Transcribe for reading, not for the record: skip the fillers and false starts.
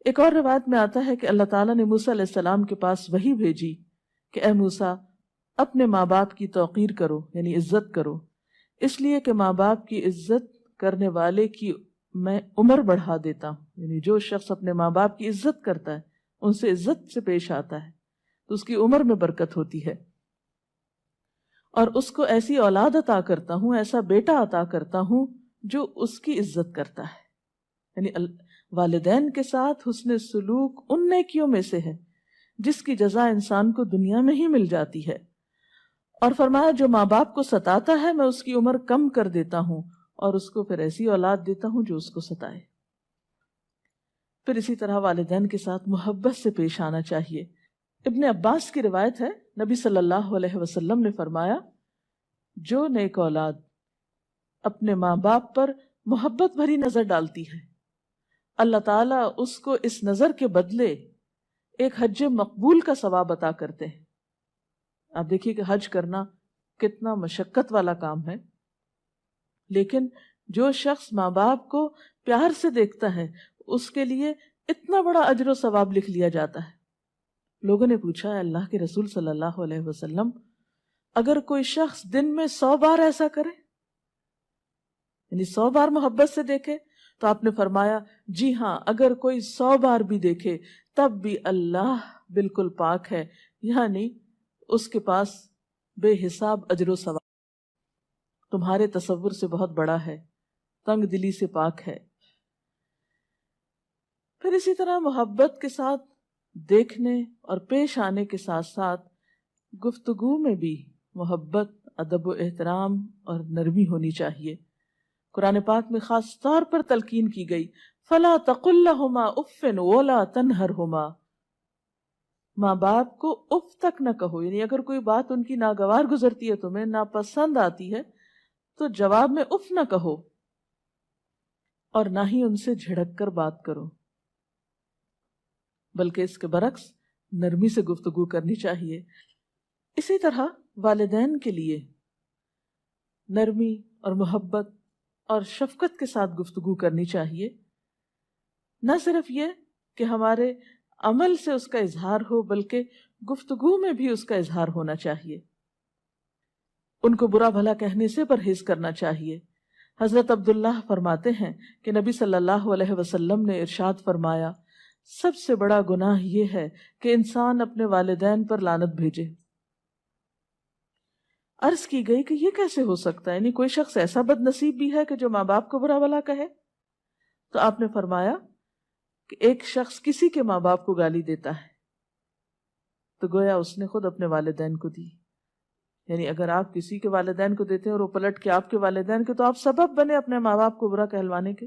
ایک اور روایت میں آتا ہے کہ اللہ تعالیٰ نے موسیٰ علیہ السلام کے پاس وحی بھیجی کہ اے موسیٰ اپنے ماں باپ کی توقیر کرو، یعنی عزت کرو، اس لیے کہ ماں باپ کی عزت کرنے والے کی میں عمر بڑھا دیتا ہوں، یعنی جو شخص اپنے ماں باپ کی عزت کرتا ہے، ان سے عزت سے پیش آتا ہے تو اس کی عمر میں برکت ہوتی ہے، اور اس کو ایسی اولاد عطا کرتا ہوں، ایسا بیٹا عطا کرتا ہوں جو اس کی عزت کرتا ہے. یعنی والدین کے ساتھ حسن سلوک ان نیکیوں میں سے ہے جس کی جزا انسان کو دنیا میں ہی مل جاتی ہے. اور فرمایا جو ماں باپ کو ستاتا ہے میں اس کی عمر کم کر دیتا ہوں اور اس کو پھر ایسی اولاد دیتا ہوں جو اس کو ستائے. پھر اسی طرح والدین کے ساتھ محبت سے پیش آنا چاہیے. ابن عباس کی روایت ہے، نبی صلی اللہ علیہ وسلم نے فرمایا جو نیک اولاد اپنے ماں باپ پر محبت بھری نظر ڈالتی ہے اللہ تعالیٰ اس کو اس نظر کے بدلے ایک حج مقبول کا ثواب عطا کرتے ہیں. آپ دیکھیے کہ حج کرنا کتنا مشقت والا کام ہے، لیکن جو شخص ماں باپ کو پیار سے دیکھتا ہے اس کے لیے اتنا بڑا اجر و ثواب لکھ لیا جاتا ہے. لوگوں نے پوچھا اللہ کے رسول صلی اللہ علیہ وسلم اگر کوئی شخص دن میں 100 بار ایسا کرے، یعنی 100 بار محبت سے دیکھے، تو آپ نے فرمایا جی ہاں، اگر کوئی 100 بار بھی دیکھے تب بھی اللہ بالکل پاک ہے، یعنی اس کے پاس بے حساب اجر و ثواب تمہارے تصور سے بہت بڑا ہے، تنگ دلی سے پاک ہے. پھر اسی طرح محبت کے ساتھ دیکھنے اور پیش آنے کے ساتھ ساتھ گفتگو میں بھی محبت، ادب و احترام اور نرمی ہونی چاہیے. قرآن پاک میں خاص طور پر تلقین کی گئی فَلَا تَقُلْ لَهُمَا أُفٍّ وَلَا تَنْهَرْهُمَا، ماں باپ کو اف تک نہ کہو، یعنی اگر کوئی بات ان کی ناگوار گزرتی ہے، تمہیں ناپسند آتی ہے تو جواب میں اف نہ کہو، اور نہ ہی ان سے جھڑک کر بات کرو، بلکہ اس کے برعکس نرمی سے گفتگو کرنی چاہیے. اسی طرح والدین کے لیے نرمی اور محبت اور شفقت کے ساتھ گفتگو کرنی چاہیے. نہ صرف یہ کہ ہمارے عمل سے اس کا اظہار ہو، بلکہ گفتگو میں بھی اس کا اظہار ہونا چاہیے. ان کو برا بھلا کہنے سے پرہیز کرنا چاہیے. حضرت عبداللہ فرماتے ہیں کہ نبی صلی اللہ علیہ وسلم نے ارشاد فرمایا سب سے بڑا گناہ یہ ہے کہ انسان اپنے والدین پر لعنت بھیجے. عرض کی گئی کہ یہ کیسے ہو سکتا ہے، یعنی کوئی شخص ایسا بد نصیب بھی ہے کہ جو ماں باپ کو برا بھلا کہے؟ تو آپ نے فرمایا کہ ایک شخص کسی کے ماں باپ کو گالی دیتا ہے تو گویا اس نے خود اپنے والدین کو دی. یعنی اگر آپ کسی کے والدین کو دیتے ہیں اور وہ پلٹ کے آپ کے والدین کے، تو آپ سبب بنے اپنے ماں باپ کو برا کہلوانے کے.